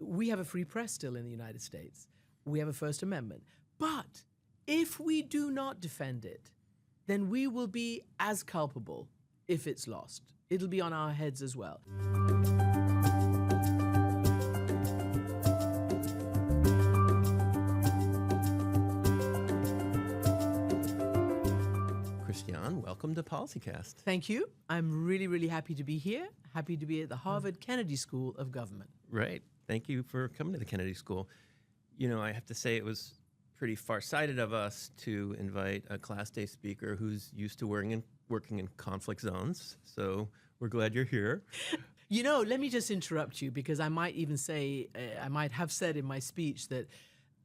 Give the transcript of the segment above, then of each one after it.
we have a free press still in the United States. We have a First Amendment. But if we do not defend it, then we will be as culpable if it's lost. It'll be on our heads as well. Christiane, welcome to Policycast. Thank you. I'm really, really happy to be here. Happy to be at the Harvard Kennedy School of Government. Right. Thank you for coming to the Kennedy School. You know, I have to say it was pretty far-sighted of us to invite a Class Day speaker who's used to working in conflict zones. So we're glad you're here. You know, let me just interrupt you because I might even say, I might have said in my speech that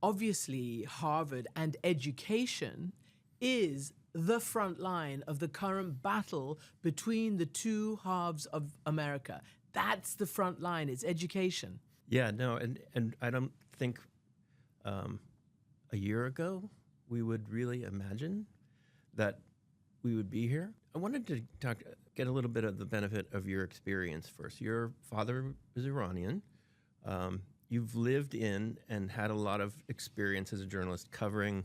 obviously Harvard and education is the front line of the current battle between the two halves of America. That's the front line. It's education. Yeah, no, and I don't think a year ago we would really imagine that we would be here. I wanted to get a little bit of the benefit of your experience first. Your father is Iranian. You've lived in and had a lot of experience as a journalist covering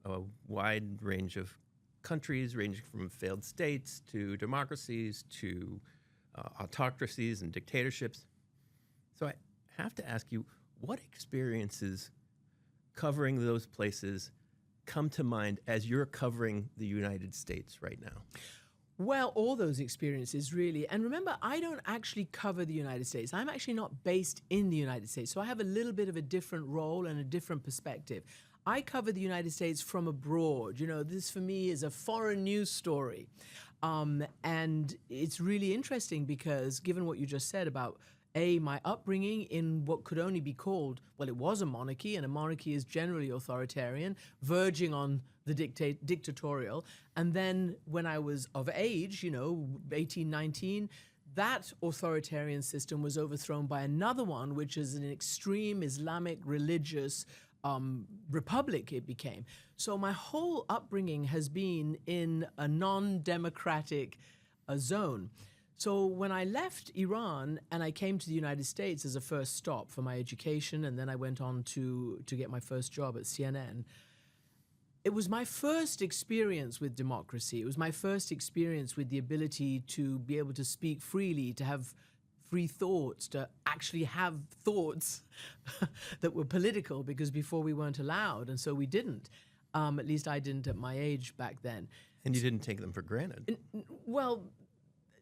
a wide range of countries, ranging from failed states to democracies to autocracies and dictatorships. So I have to ask you, what experiences covering those places come to mind as you're covering the United States right now? Well, all those experiences, really. And remember, I don't actually cover the United States. I'm actually not based in the United States. So I have a little bit of a different role and a different perspective. I cover the United States from abroad. You know, this for me is a foreign news story. And it's really interesting because given what you just said about my upbringing in what could only be called, well, it was a monarchy, and a monarchy is generally authoritarian, verging on the dictatorial. And then when I was of age, you know, 18, 19, that authoritarian system was overthrown by another one, which is an extreme Islamic religious republic it became. So my whole upbringing has been in a non-democratic zone. So when I left Iran and I came to the United States as a first stop for my education, and then I went on to get my first job at CNN, it was my first experience with democracy. It was my first experience with the ability to be able to speak freely, to have free thoughts, to actually have thoughts that were political, because before we weren't allowed, and so we didn't. At least I didn't at my age back then. And you didn't take them for granted. Well,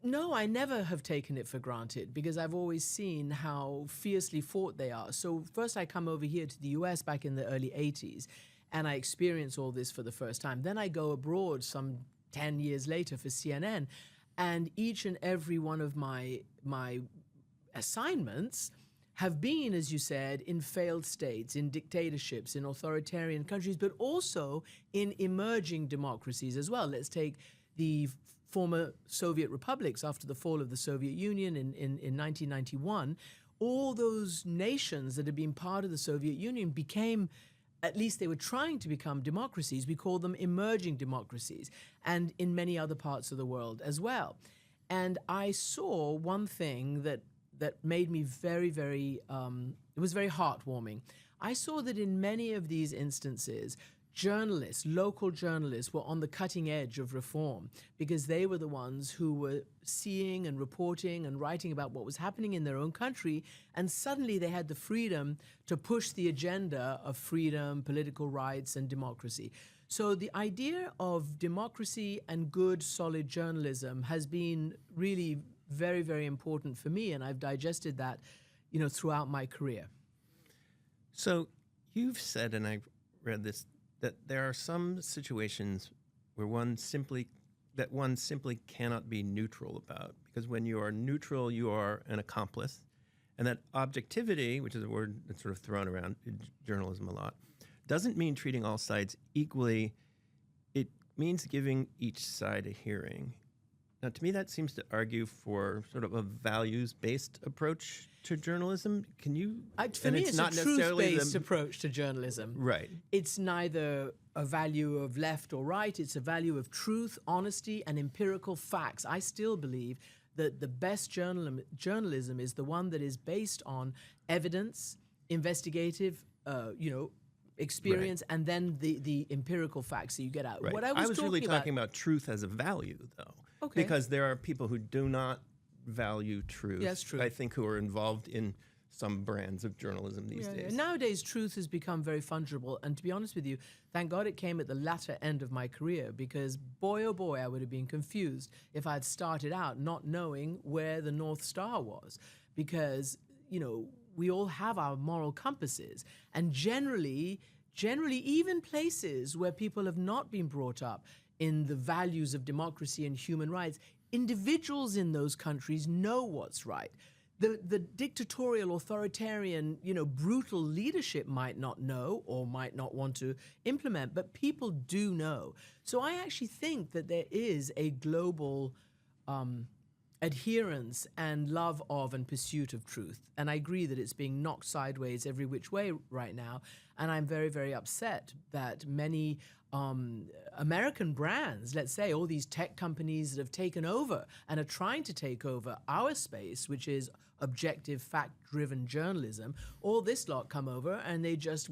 no, I never have taken it for granted because I've always seen how fiercely fought they are. So first I come over here to the US back in the early 80s, and I experience all this for the first time. Then I go abroad some 10 years later for CNN, and each and every one of my assignments have been, as you said, in failed states, in dictatorships, in authoritarian countries, but also in emerging democracies as well. Let's take the former Soviet republics after the fall of the Soviet Union in 1991. All those nations that had been part of the Soviet Union became, at least they were trying to become, democracies. We call them emerging democracies, and in many other parts of the world as well. And I saw one thing that made me very, very, it was very heartwarming. I saw that in many of these instances, journalists, local journalists, were on the cutting edge of reform because they were the ones who were seeing and reporting and writing about what was happening in their own country, and suddenly they had the freedom to push the agenda of freedom, political rights, and democracy. So the idea of democracy and good, solid journalism has been really very, very important for me, and I've digested that, you know, throughout my career. So you've said, and I read this, that there are some situations where one simply cannot be neutral about, because when you are neutral, you are an accomplice, and that objectivity, which is a word that's sort of thrown around in journalism a lot, doesn't mean treating all sides equally. It means giving each side a hearing. Now, to me, that seems to argue for sort of a values-based approach to journalism. Can you? For me, it's a truth-based approach to journalism. Right. It's neither a value of left or right. It's a value of truth, honesty, and empirical facts. I still believe that the best journalism is the one that is based on evidence, investigative, experience, and then the empirical facts that you get out. Right. What I was really talking talking about truth as a value, though. Okay. Because there are people who do not value truth. Yes, true. I think who are involved in some brands of journalism these days. Nowadays, truth has become very fungible. And to be honest with you, thank God it came at the latter end of my career, because boy, oh boy, I would have been confused if I'd started out not knowing where the North Star was. Because, we all have our moral compasses. And generally, even places where people have not been brought up in the values of democracy and human rights, individuals in those countries know what's right. The dictatorial, authoritarian, brutal leadership might not know or might not want to implement, but people do know. So I actually think that there is a global adherence and love of and pursuit of truth. And I agree that it's being knocked sideways every which way right now. And I'm very, very upset that many American brands, let's say, all these tech companies that have taken over and are trying to take over our space, which is objective, fact-driven journalism, all this lot come over and they just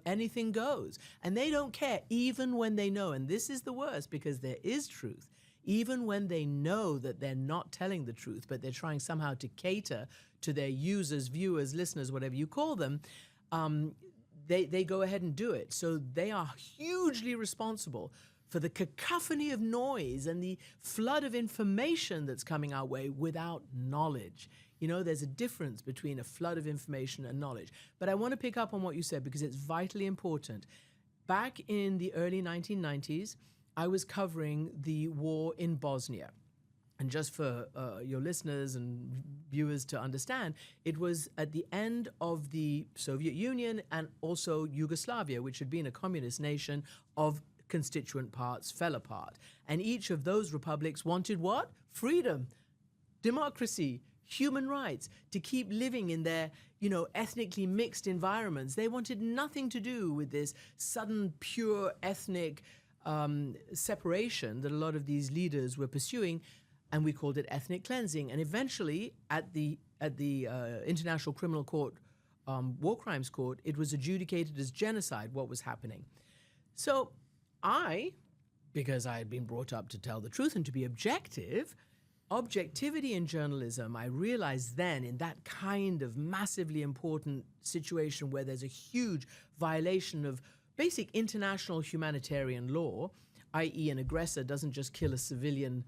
anything goes. And they don't care, even when they know, and this is the worst because there is truth, even when they know that they're not telling the truth, but they're trying somehow to cater to their users, viewers, listeners, whatever you call them, they go ahead and do it. So they are hugely responsible for the cacophony of noise and the flood of information that's coming our way without knowledge. There's a difference between a flood of information and knowledge. But I want to pick up on what you said because it's vitally important. Back in the early 1990s, I was covering the war in Bosnia. And just for your listeners and viewers to understand, it was at the end of the Soviet Union and also Yugoslavia, which had been a communist nation of constituent parts, fell apart. And each of those republics wanted what? Freedom, democracy, human rights, to keep living in their, ethnically mixed environments. They wanted nothing to do with this sudden, pure ethnic separation that a lot of these leaders were pursuing. And we called it ethnic cleansing. And eventually, at the International Criminal Court, War Crimes Court, it was adjudicated as genocide, what was happening. So because I had been brought up to tell the truth and to be objectivity in journalism, I realized then in that kind of massively important situation where there's a huge violation of basic international humanitarian law, i.e. an aggressor doesn't just kill a civilian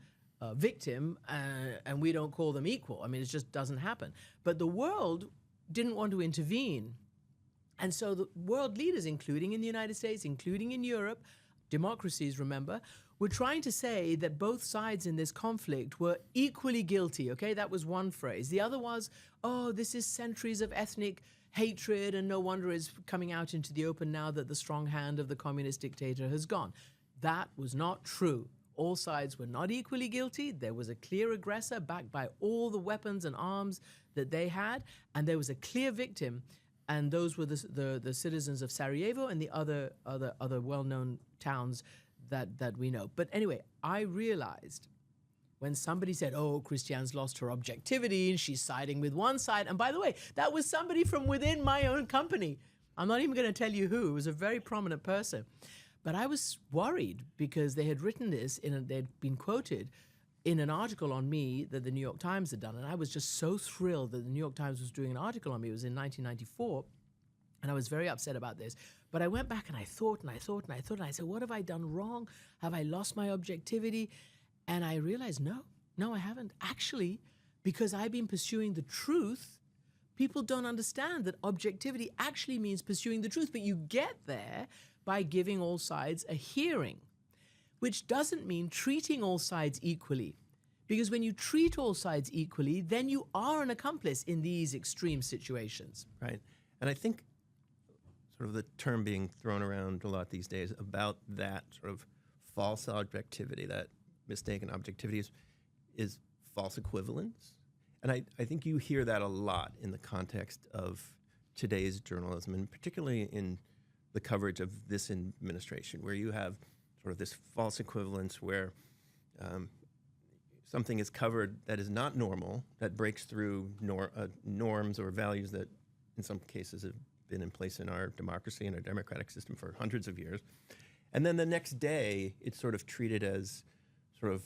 victim, and we don't call them equal. I mean, it just doesn't happen. But the world didn't want to intervene. And so the world leaders, including in the United States, including in Europe, democracies, remember, were trying to say that both sides in this conflict were equally guilty, okay? That was one phrase. The other was, this is centuries of ethnic hatred, and no wonder it's coming out into the open now that the strong hand of the communist dictator has gone. That was not true. All sides were not equally guilty. There was a clear aggressor backed by all the weapons and arms that they had, and there was a clear victim, and those were the citizens of Sarajevo and the other well-known towns that we know. But anyway, I realized when somebody said, Christiane's lost her objectivity and she's siding with one side, and by the way, that was somebody from within my own company. I'm not even going to tell you who. It was a very prominent person. But I was worried because they had written this, they'd been quoted in an article on me that the New York Times had done. And I was just so thrilled that the New York Times was doing an article on me. It was in 1994. And I was very upset about this. But I went back and I thought, and I said, what have I done wrong? Have I lost my objectivity? And I realized, no, I haven't. Actually, because I've been pursuing the truth, people don't understand that objectivity actually means pursuing the truth. But you get there by giving all sides a hearing, which doesn't mean treating all sides equally. Because when you treat all sides equally, then you are an accomplice in these extreme situations. Right. And I think sort of the term being thrown around a lot these days about that sort of false objectivity, that mistaken objectivity is false equivalence. And I think you hear that a lot in the context of today's journalism, and particularly in the coverage of this administration, where you have sort of this false equivalence where something is covered that is not normal, that breaks through norms or values that in some cases have been in place in our democracy and our democratic system for hundreds of years. And then the next day, it's sort of treated as sort of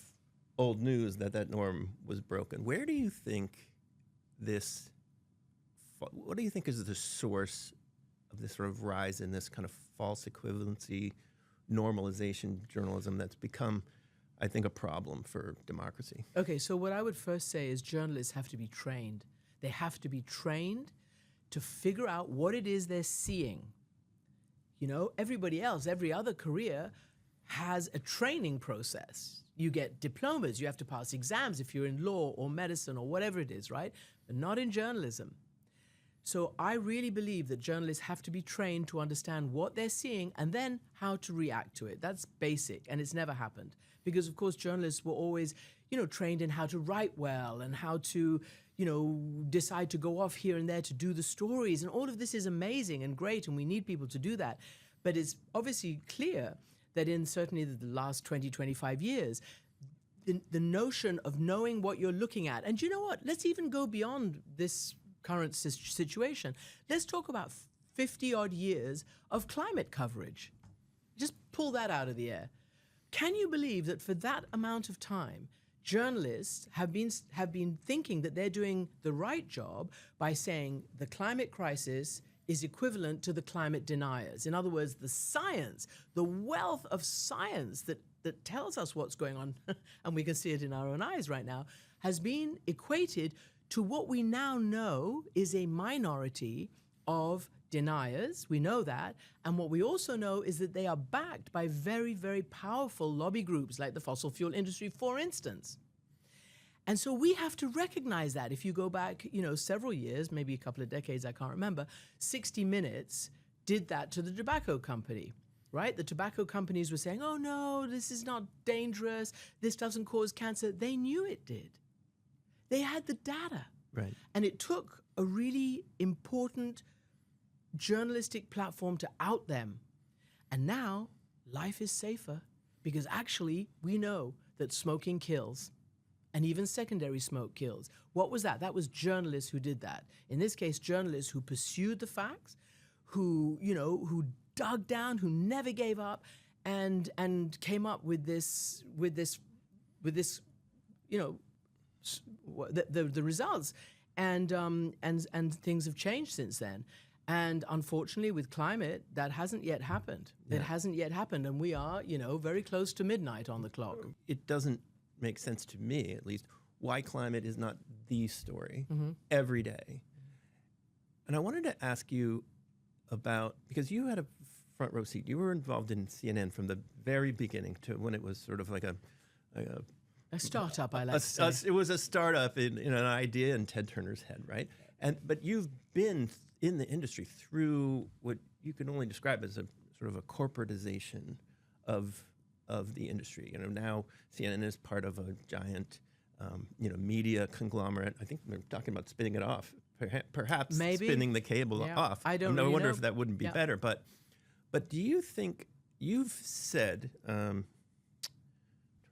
old news that norm was broken. Where do you think what do you think is the source of this sort of rise in this kind of false equivalency, normalization journalism that's become, I think, a problem for democracy? Okay, so what I would first say is journalists have to be trained. They have to be trained to figure out what it is they're seeing. You know, everybody else, every other career has a training process. You get diplomas, you have to pass exams if you're in law or medicine or whatever it is, right? But not in journalism. So I really believe that journalists have to be trained to understand what they're seeing and then how to react to it. That's basic, and it's never happened. Because, of course, journalists were always, trained in how to write well and how to, decide to go off here and there to do the stories. And all of this is amazing and great, and we need people to do that. But it's obviously clear that in certainly the last 20, 25 years, the notion of knowing what you're looking at, and you know what? Let's even go beyond this current situation. Let's talk about 50-odd years of climate coverage. Just pull that out of the air. Can you believe that for that amount of time, journalists have been thinking that they're doing the right job by saying the climate crisis is equivalent to the climate deniers? In other words, the science, the wealth of science that tells us what's going on, and we can see it in our own eyes right now, has been equated to what we now know is a minority of deniers. We know that. And what we also know is that they are backed by very, very powerful lobby groups like the fossil fuel industry, for instance. And so we have to recognize that. If you go back, several years, maybe a couple of decades, I can't remember, 60 Minutes did that to the tobacco company, right? The tobacco companies were saying, oh no, this is not dangerous. This doesn't cause cancer. They knew it did. They had the data. Right. And it took a really important journalistic platform to out them. And now life is safer because actually we know that smoking kills, and even secondary smoke kills. What was that? That was journalists who did that. In this case, journalists who pursued the facts, who dug down, who never gave up, and came up with this the results, and things have changed since then. And unfortunately, with climate, that hasn't yet happened. Yeah. It hasn't yet happened, and we are, very close to midnight on the clock. It doesn't make sense to me, at least, why climate is not the story every day. And I wanted to ask you about, because you had a front row seat. You were involved in CNN from the very beginning to when it was sort of like a startup, I like to say. It was a startup in an idea in Ted Turner's head, right? But you've been in the industry through what you can only describe as a sort of a corporatization of the industry. Now CNN is part of a giant, media conglomerate. I think they're talking about spinning it off, perhaps maybe spinning the cable off. I don't. I wonder if that wouldn't be better. But do you think you've said? Trying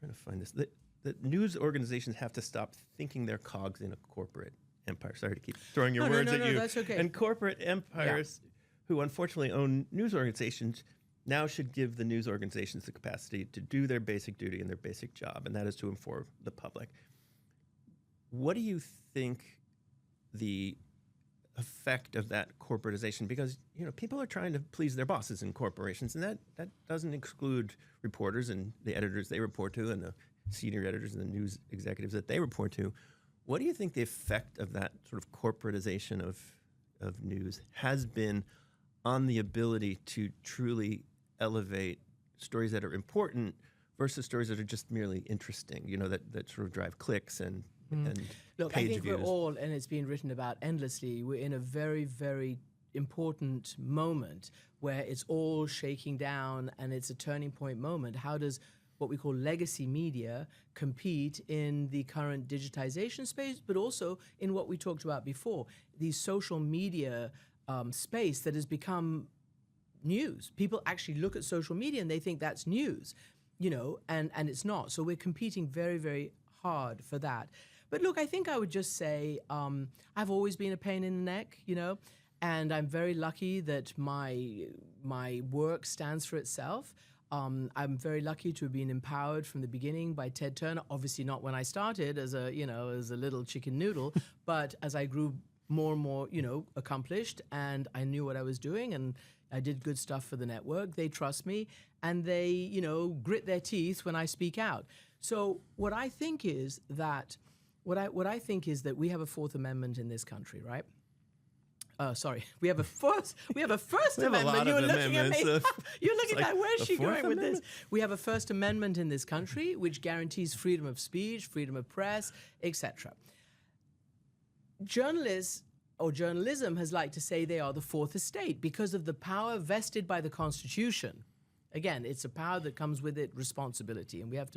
to find this. That news organizations have to stop thinking they're cogs in a corporate empire. Sorry to keep throwing your words at you. That's okay. And corporate empires, who unfortunately own news organizations, now should give the news organizations the capacity to do their basic duty and their basic job, and that is to inform the public. What do you think the effect of that corporatization? Because people are trying to please their bosses in corporations, and that doesn't exclude reporters and the editors they report to and the senior editors and the news executives that they report to. What do you think the effect of that sort of corporatization of news has been on the ability to truly elevate stories that are important versus stories that are just merely interesting, that sort of drive clicks and Look, page I think views? we're all, and it's been written about endlessly, we're in a very, very important moment where it's all shaking down and it's a turning point moment. How does what we call legacy media compete in the current digitization space, but also in what we talked about before, the social media space that has become news? People actually look at social media and they think that's news, and it's not. So we're competing very, very hard for that. But look, I think I would just say I've always been a pain in the neck, And I'm very lucky that my work stands for itself. I'm very lucky to have been empowered from the beginning by Ted Turner. Obviously not when I started as a little chicken noodle, but as I grew more and more, accomplished, and I knew what I was doing, and I did good stuff for the network. They trust me, and they, grit their teeth when I speak out. So what I think is that we have a Fourth Amendment in this country, right? Sorry, we have a First Amendment. You're looking at me. You're looking at where's she going with this? We have a First Amendment in this country which guarantees freedom of speech, freedom of press, etc. Journalists or journalism has liked to say they are the fourth estate because of the power vested by the Constitution. Again, it's a power that comes with it responsibility, and we have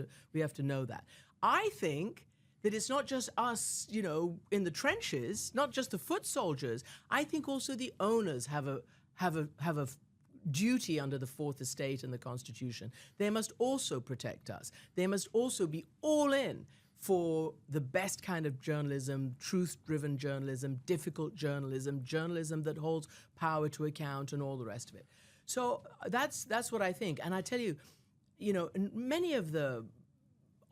to know that. I think that it's not just us, in the trenches, not just the foot soldiers. I think also the owners have a duty under the Fourth Estate and the Constitution. They must also protect us. They must also be all in for the best kind of journalism, truth-driven journalism, difficult journalism, journalism that holds power to account, and all the rest of it. So that's what I think. And I tell you, in many of the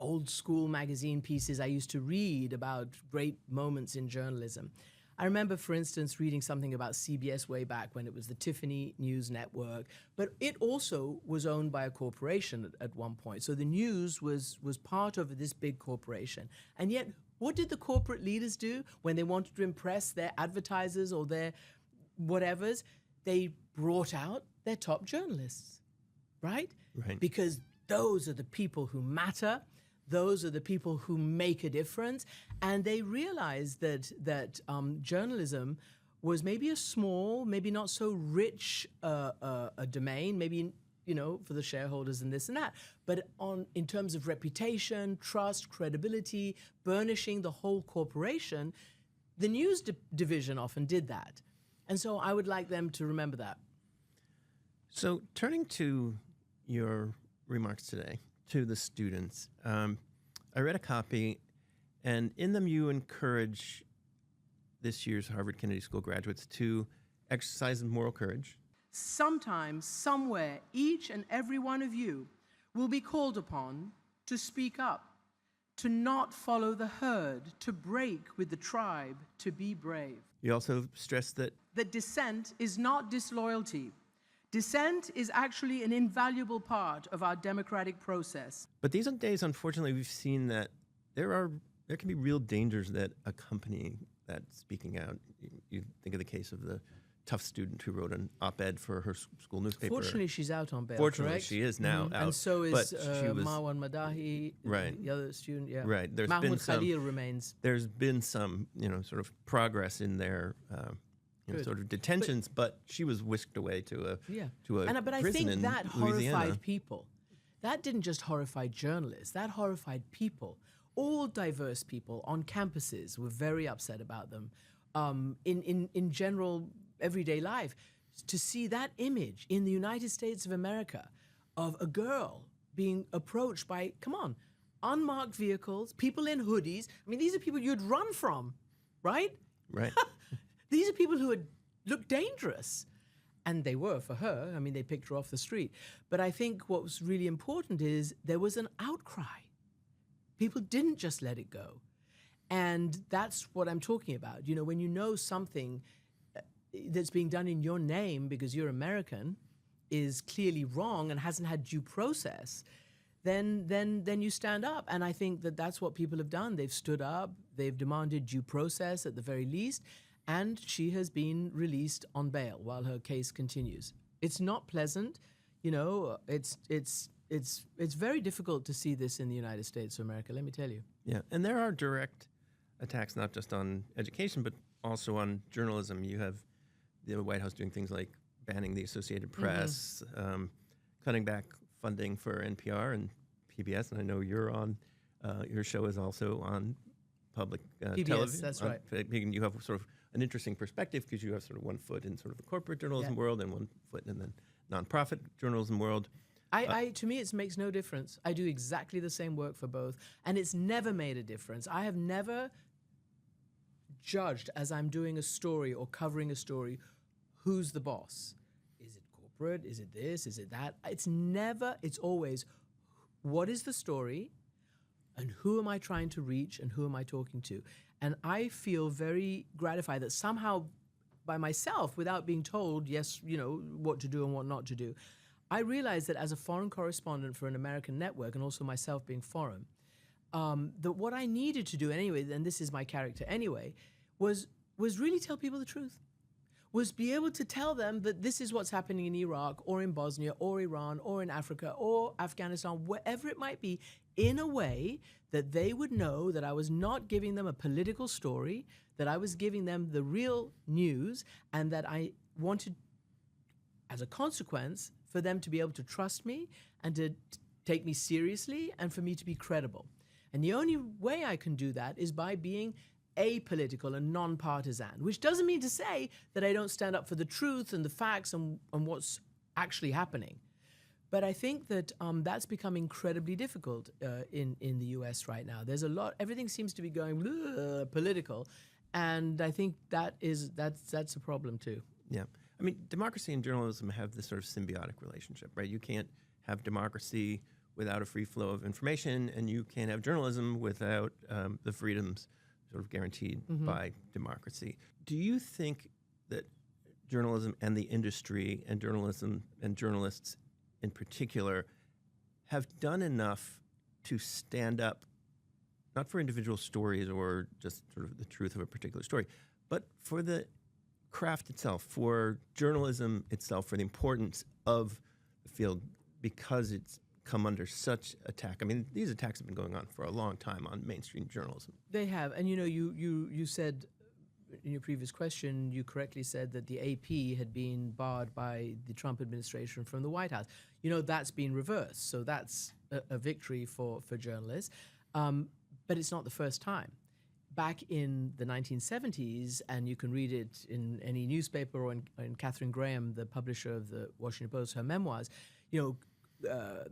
old school magazine pieces I used to read about great moments in journalism, I remember, for instance, reading something about CBS way back when it was the Tiffany News Network, but it also was owned by a corporation at one point. So the news was part of this big corporation. And yet, what did the corporate leaders do when they wanted to impress their advertisers or their whatevers? They brought out their top journalists, right? Right. Because those are the people who matter. Those are the people who make a difference. And they realized that journalism was maybe a small, maybe not so rich a domain, maybe, for the shareholders and this and that. But in terms of reputation, trust, credibility, burnishing the whole corporation, the news division often did that. And so I would like them to remember that. So turning to your remarks today, to the students, I read a copy, and in them you encourage this year's Harvard Kennedy School graduates to exercise moral courage. Sometime, somewhere, each and every one of you will be called upon to speak up, to not follow the herd, to break with the tribe, to be brave. You also stress that dissent is not disloyalty. Dissent is actually an invaluable part of our democratic process. But these days, unfortunately, we've seen that there can be real dangers that accompany that speaking out. You think of the case of the tough student who wrote an op-ed for her school newspaper. Fortunately, she's out on bail, Fortunately, correct? she is now out. And so is Marwan Madahi, right. The other student. Yeah. Right. Mahmoud Khalil remains. There's been some, sort of progress in their sort of detentions, but she was whisked away to a prison But I think that Louisiana. horrified people. That didn't just horrify journalists. That horrified people. All diverse people on campuses were very upset about them. In general everyday life, to see that image in the United States of America of a girl being approached by, unmarked vehicles, people in hoodies. I mean, these are people you'd run from, right? Right. These are people who looked dangerous. And they were for her. I mean, they picked her off the street. But I think what was really important is there was an outcry. People didn't just let it go. And that's what I'm talking about. When you know something that's being done in your name because you're American is clearly wrong and hasn't had due process, then you stand up. And I think that's what people have done. They've stood up. They've demanded due process at the very least. And she has been released on bail while her case continues. It's not pleasant. It's very difficult to see this in the United States of America, let me tell you. Yeah, and there are direct attacks not just on education, but also on journalism. You have the White House doing things like banning the Associated Press, cutting back funding for NPR and PBS, and I know you're on, your show is also on public PBS, television. That's right. You have sort of an interesting perspective because you have sort of one foot in sort of the corporate journalism world and one foot in the nonprofit journalism world. To me, it makes no difference. I do exactly the same work for both, and it's never made a difference. I have never judged, as I'm doing a story or covering a story, who's the boss? Is it corporate? Is it this? Is it that? It's always, what is the story? And who am I trying to reach? And who am I talking to? And I feel very gratified that somehow by myself, without being told, yes, what to do and what not to do, I realized that as a foreign correspondent for an American network, and also myself being foreign, that what I needed to do anyway, and this is my character anyway, was really tell people the truth. Was be able to tell them that this is what's happening in Iraq or in Bosnia or Iran or in Africa or Afghanistan, wherever it might be, in a way that they would know that I was not giving them a political story, that I was giving them the real news, and that I wanted, as a consequence, for them to be able to trust me and to take me seriously and for me to be credible. And the only way I can do that is by being apolitical and non-partisan, which doesn't mean to say that I don't stand up for the truth and the facts and what's actually happening. But I think that that's become incredibly difficult in the US right now. There's a lot, everything seems to be going political, and I think that's a problem too. Yeah. I mean, democracy and journalism have this sort of symbiotic relationship, right? You can't have democracy without a free flow of information, and you can't have journalism without the freedoms sort of guaranteed by democracy. Do you think that journalism and the industry and journalism and journalists in particular have done enough to stand up, not for individual stories or just sort of the truth of a particular story, but for the craft itself, for journalism itself, for the importance of the field, because it's come under such attack? I mean, these attacks have been going on for a long time on mainstream journalism. They have. And you said in your previous question, you correctly said that the AP had been barred by the Trump administration from the White House. That's been reversed. So that's a victory for journalists. But it's not the first time. Back in the 1970s, and you can read it in any newspaper or in Katharine Graham, the publisher of the Washington Post, her memoirs,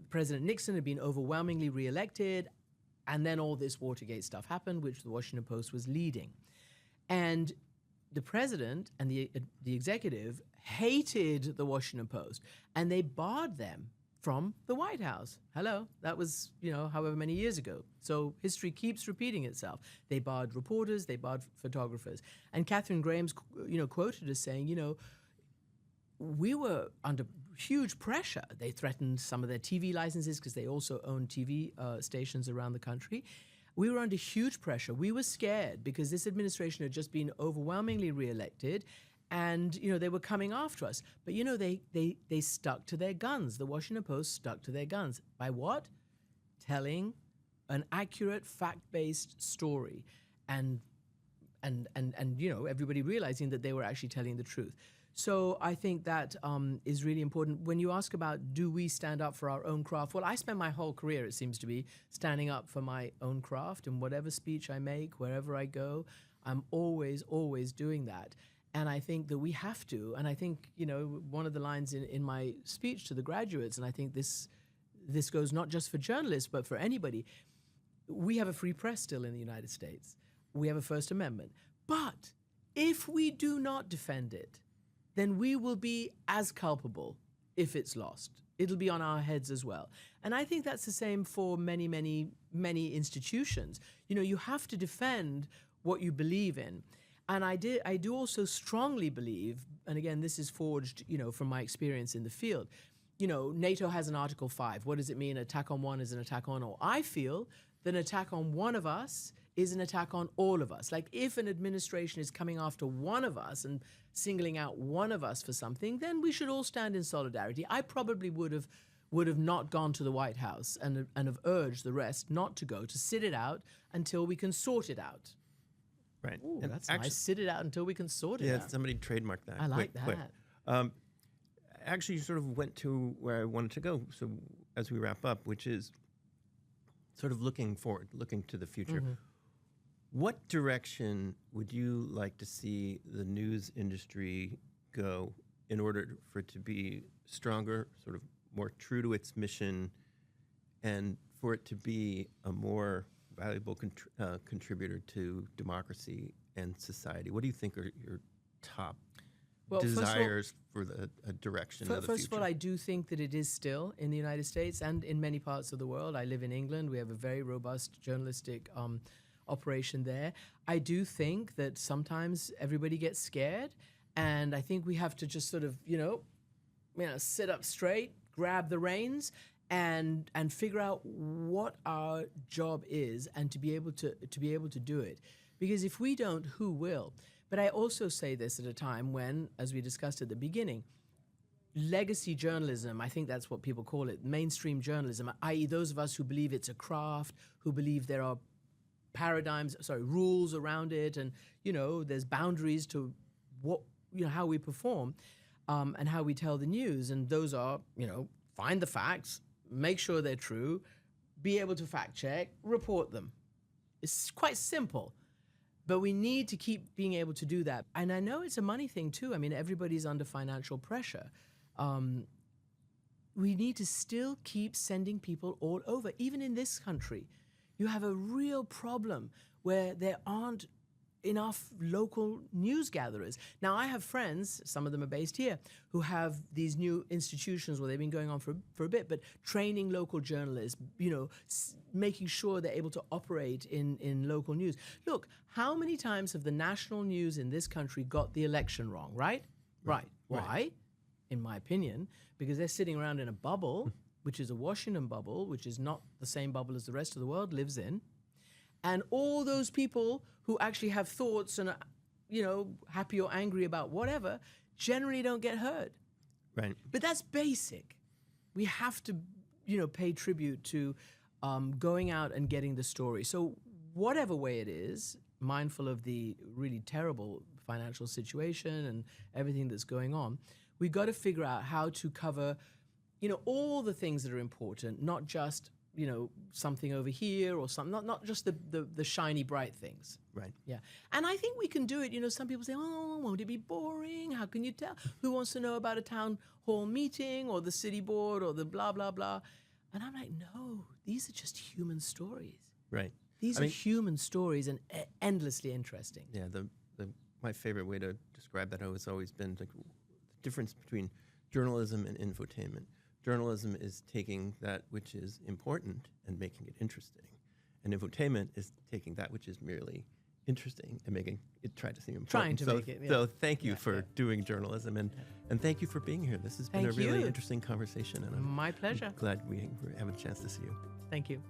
President Nixon had been overwhelmingly reelected, and then all this Watergate stuff happened, which the Washington Post was leading. And the president and the executive hated the Washington Post, and they barred them from the White House. Hello, that was, however many years ago. So history keeps repeating itself. They barred reporters, they barred photographers. And Katharine Graham's, quoted as saying, we were under huge pressure. They threatened some of their TV licenses because they also own TV stations around the country. We were under huge pressure. We were scared because this administration had just been overwhelmingly reelected, and they were coming after us. But they stuck to their guns. The Washington Post stuck to their guns by what? Telling an accurate, fact-based story, and everybody realizing that they were actually telling the truth. So I think that is really important. When you ask about, do we stand up for our own craft? Well, I spend my whole career, it seems to be, standing up for my own craft. And whatever speech I make, wherever I go, I'm always, always doing that. And I think that we have to. And I think, one of the lines in my speech to the graduates, and I think this goes not just for journalists, but for anybody, we have a free press still in the United States. We have a First Amendment. But if we do not defend it, then we will be as culpable if it's lost. It'll be on our heads as well. And I think that's the same for many, many, many institutions. You have to defend what you believe in. And I do also strongly believe, and again, this is forged, from my experience in the field, NATO has an Article 5. What does it mean? Attack on one is an attack on all. I feel that an attack on one of us is an attack on all of us. Like, if an administration is coming after one of us and singling out one of us for something, then we should all stand in solidarity. I probably would have not gone to the White House and have urged the rest not to go, to sit it out until we can sort it out. Right. Ooh, and that's nice. Sit it out until we can sort it out. Yeah, somebody trademarked that. I like that. Quick. Actually, you sort of went to where I wanted to go. So as we wrap up, which is sort of looking forward, looking to the future. Mm-hmm. What direction would you like to see the news industry go in order for it to be stronger, sort of more true to its mission, and for it to be a more valuable contributor to democracy and society? What do you think are your top desires for a direction of the First of future? all, I do think that it is still in the United States and in many parts of the world. I live in England. We have a very robust journalistic operation there. I do think that sometimes everybody gets scared, and I think we have to just sort of, sit up straight, grab the reins, and figure out what our job is, and to be able to do it. Because if we don't, who will? But I also say this at a time when, as we discussed at the beginning, legacy journalism, I think that's what people call it, mainstream journalism, i.e. those of us who believe it's a craft, who believe there are rules around it, and there's boundaries to how we perform and how we tell the news, and those are find the facts, make sure they're true, be able to fact check, report them. It's quite simple, but we need to keep being able to do that. And I know it's a money thing too. I mean, everybody's under financial pressure. We need to still keep sending people all over, even in this country. You have a real problem where there aren't enough local news gatherers. Now, I have friends, some of them are based here, who have these new institutions where they've been going on for a bit, but training local journalists, making sure they're able to operate in local news. Look, how many times have the national news in this country got the election wrong, right? Right. Why? In my opinion, because they're sitting around in a bubble, which is a Washington bubble, which is not the same bubble as the rest of the world lives in. And all those people who actually have thoughts and, happy or angry about whatever, generally don't get heard. Right. But that's basic. We have to, pay tribute to going out and getting the story. So whatever way it is, mindful of the really terrible financial situation and everything that's going on, we've got to figure out how to cover all the things that are important, not just, something over here or something, not just the shiny, bright things. Right. Yeah. And I think we can do it. Some people say, oh, won't it be boring? How can you tell? Who wants to know about a town hall meeting or the city board or the blah, blah, blah? And I'm like, no, these are just human stories. Right. These are human stories and endlessly interesting. Yeah. My favorite way to describe that has always been the difference between journalism and infotainment. Journalism is taking that which is important and making it interesting. And infotainment is taking that which is merely interesting and making it try to seem important. Trying to make it, yeah. So thank you for doing journalism, and thank you for being here. This has been a really interesting conversation. And My pleasure. Glad we have a chance to see you. Thank you.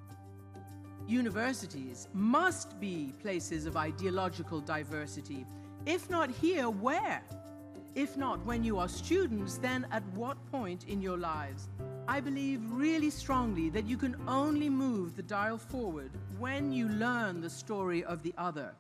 Universities must be places of ideological diversity. If not here, where? If not when you are students, then at what point in your lives? I believe really strongly that you can only move the dial forward when you learn the story of the other.